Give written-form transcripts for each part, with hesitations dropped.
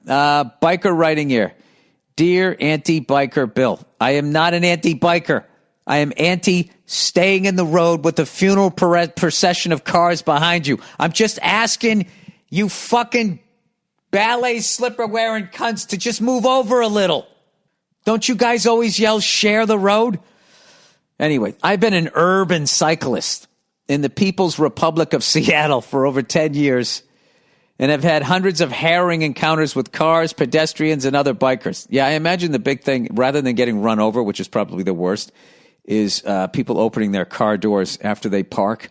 Biker writing here. Dear anti-biker Bill, I am not an anti-biker. I am anti-staying in the road with the funeral procession of cars behind you. I'm just asking you fucking ballet slipper-wearing cunts to just move over a little. Don't you guys always yell, share the road? Anyway, I've been an urban cyclist in the People's Republic of Seattle for over 10 years and have had hundreds of harrowing encounters with cars, pedestrians, and other bikers. Yeah, I imagine the big thing, rather than getting run over, which is probably the worst, is people opening their car doors after they park.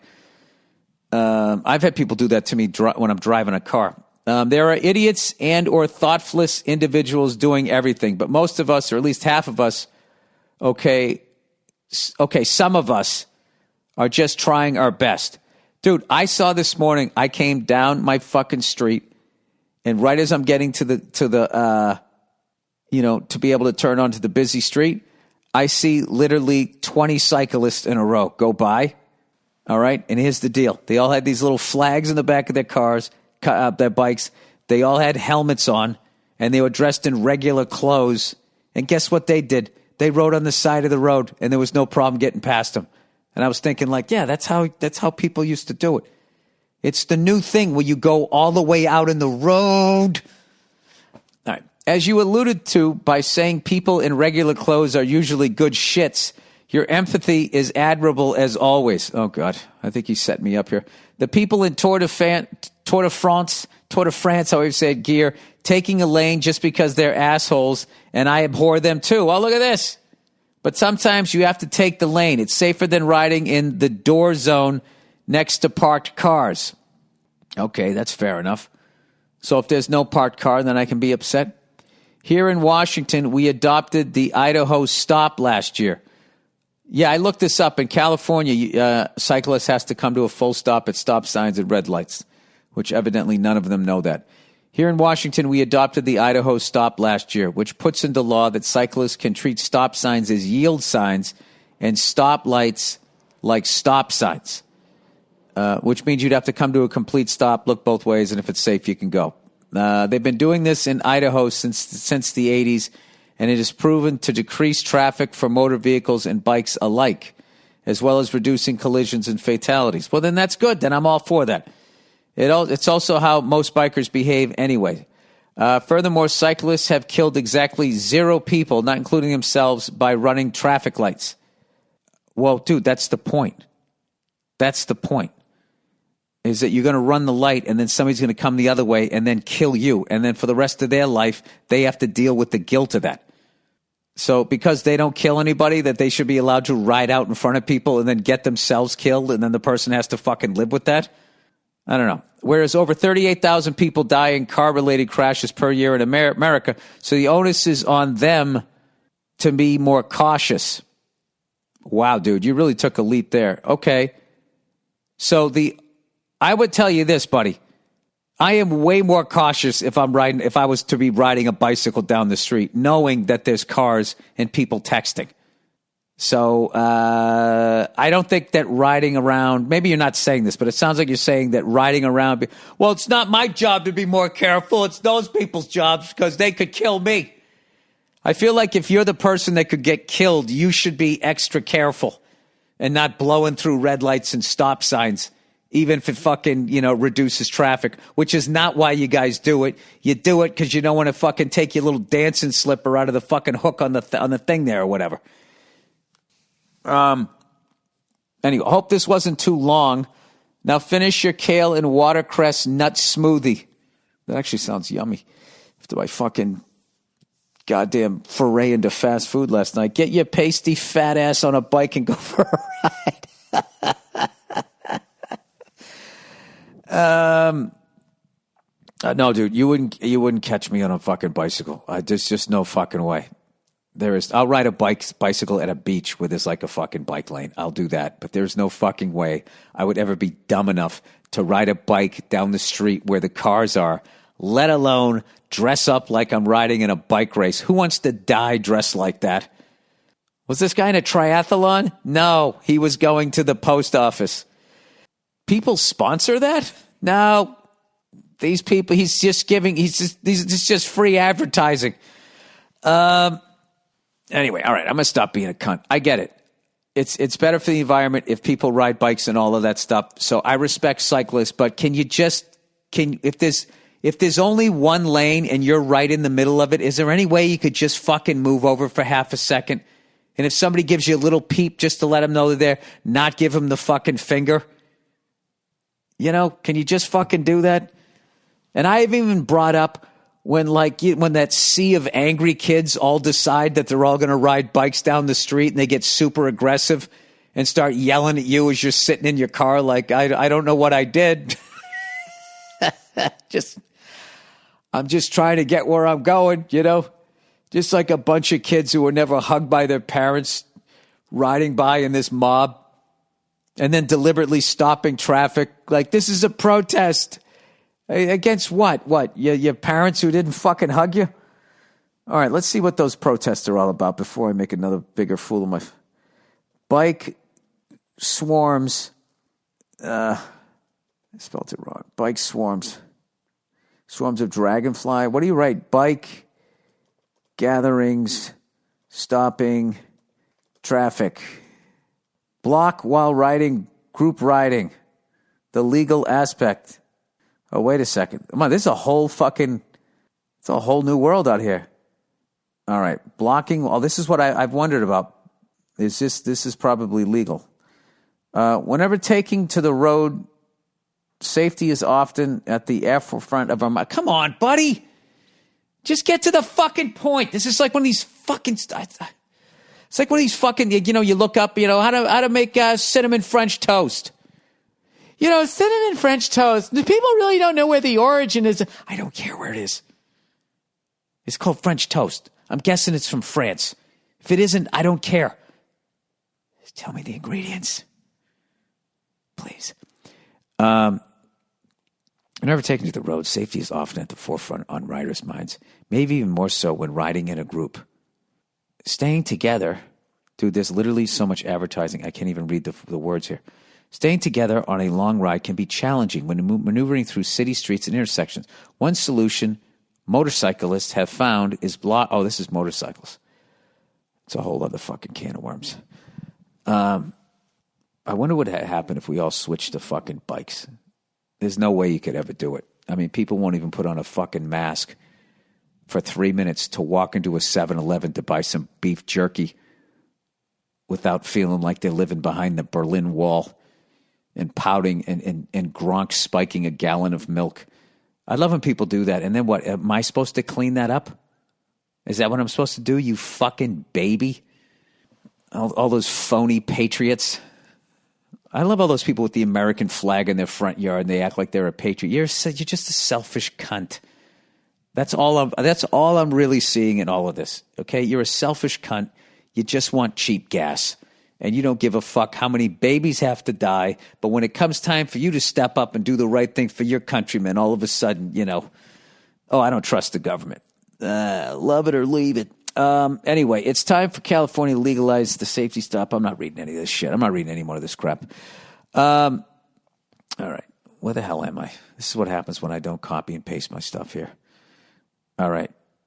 I've had people do that to me when I'm driving a car. There are idiots and or thoughtless individuals doing everything, but most of us, or at least half of us, okay, some of us are just trying our best. Dude, I saw this morning, I came down my fucking street, and right as I'm getting to the to be able to turn onto the busy street, I see literally 20 cyclists in a row go by. All right. And here's the deal. They all had these little flags in the back of their cars, their bikes. They all had helmets on, and they were dressed in regular clothes. And guess what they did? They rode on the side of the road, and there was no problem getting past them. And I was thinking, like, yeah, that's how people used to do it. It's the new thing where you go all the way out in the road. All right. As you alluded to by saying people in regular clothes are usually good shits, your empathy is admirable as always. Oh, God. I think he set me up here. The people in Tour de France, however you say it, gear, taking a lane just because they're assholes, and I abhor them too. Oh, look at this. But sometimes you have to take the lane. It's safer than riding in the door zone next to parked cars. Okay, that's fair enough. So if there's no parked car, then I can be upset. Here in Washington, we adopted the Idaho stop last year. Yeah, I looked this up. In California, cyclists has to come to a full stop at stop signs and red lights, which evidently none of them know that. Here in Washington, we adopted the Idaho stop last year, which puts into law that cyclists can treat stop signs as yield signs and stop lights like stop signs, which means you'd have to come to a complete stop, look both ways, and if it's safe, you can go. They've been doing this in Idaho since the 80s, and it has proven to decrease traffic for motor vehicles and bikes alike, as well as reducing collisions and fatalities. Well, then that's good. Then I'm all for that. It's also how most bikers behave anyway. Furthermore, cyclists have killed exactly 0 people, not including themselves, by running traffic lights. Well, dude, that's the point. That's the point. Is that you're going to run the light and then somebody's going to come the other way and then kill you. And then for the rest of their life, they have to deal with the guilt of that. So because they don't kill anybody, that they should be allowed to ride out in front of people and then get themselves killed, and then the person has to fucking live with that? I don't know. Whereas over 38,000 people die in car-related crashes per year in America, so the onus is on them to be more cautious. Wow, dude, you really took a leap there. Okay. So I would tell you this, buddy. I am way more cautious if I was to be riding a bicycle down the street, knowing that there's cars and people texting. So I don't think that riding around, maybe you're not saying this, but it sounds like you're saying that riding around, well, it's not my job to be more careful. It's those people's jobs because they could kill me. I feel like if you're the person that could get killed, you should be extra careful and not blowing through red lights and stop signs, even if it fucking, reduces traffic, which is not why you guys do it. You do it because you don't want to fucking take your little dancing slipper out of the fucking hook on the thing there or whatever. Anyway, hope this wasn't too long. Now finish your kale and watercress nut smoothie. That actually sounds yummy. After my fucking goddamn foray into fast food last night. Get your pasty fat ass on a bike and go for a ride. No, dude, you wouldn't catch me on a fucking bicycle. There's just no fucking way. I'll ride a bicycle at a beach where there's like a fucking bike lane. I'll do that. But there's no fucking way I would ever be dumb enough to ride a bike down the street where the cars are, let alone dress up like I'm riding in a bike race. Who wants to die dressed like that? Was this guy in a triathlon? No, he was going to the post office. People sponsor that? No. These people, he's just free advertising. Anyway, all right, I'm going to stop being a cunt. I get it. It's better for the environment if people ride bikes and all of that stuff. So I respect cyclists, but if there's only one lane and you're right in the middle of it, is there any way you could just fucking move over for half a second? And if somebody gives you a little peep just to let them know they're there, not give them the fucking finger? You know, can you just fucking do that? And I've even brought up when that sea of angry kids all decide that they're all going to ride bikes down the street and they get super aggressive and start yelling at you as you're sitting in your car like, I don't know what I did. I'm just trying to get where I'm going, you know? Just like a bunch of kids who were never hugged by their parents riding by in this mob and then deliberately stopping traffic. Like, this is a protest. Against what? What? Your parents who didn't fucking hug you? All right, let's see what those protests are all about before I make another bigger fool of my... Bike swarms... I spelled it wrong. Bike swarms. Swarms of dragonfly. What do you write? Bike gatherings, stopping, traffic. Block while riding, group riding. The legal aspect. Oh, wait a second. Come on, this is a whole new world out here. All right, blocking. Oh, this is what I've wondered about. This is probably legal. Whenever taking to the road, safety is often at the forefront of our mind. Come on, buddy. Just get to the fucking point. This is like one of these fucking... It's like one of these fucking, you look up, how to make cinnamon French toast. Cinnamon French toast. The people really don't know where the origin is. I don't care where it is. It's called French toast. I'm guessing it's from France. If it isn't, I don't care. Just tell me the ingredients. Please. Whenever taken to the road, safety is often at the forefront on riders' minds. Maybe even more so when riding in a group. Staying together. Dude, there's literally so much advertising. I can't even read the words here. Staying together on a long ride can be challenging when maneuvering through city streets and intersections. One solution motorcyclists have found is Oh, this is motorcycles. It's a whole other fucking can of worms. I wonder what would happen if we all switched to fucking bikes. There's no way you could ever do it. I mean, people won't even put on a fucking mask for 3 minutes to walk into a 7-Eleven to buy some beef jerky without feeling like they're living behind the Berlin Wall and pouting and Gronk spiking a gallon of milk. I love when people do that. And then what? Am I supposed to clean that up? Is that what I'm supposed to do, you fucking baby? All those phony patriots. I love all those people with the American flag in their front yard and they act like they're a patriot. You're just a selfish cunt. That's all I'm really seeing in all of this. Okay? You're a selfish cunt. You just want cheap gas. And you don't give a fuck how many babies have to die. But when it comes time for you to step up and do the right thing for your countrymen, all of a sudden, I don't trust the government. Love it or leave it. Anyway, it's time for California to legalize the safety stop. I'm not reading any of this shit. I'm not reading any more of this crap. All right. Where the hell am I? This is what happens when I don't copy and paste my stuff here. All right.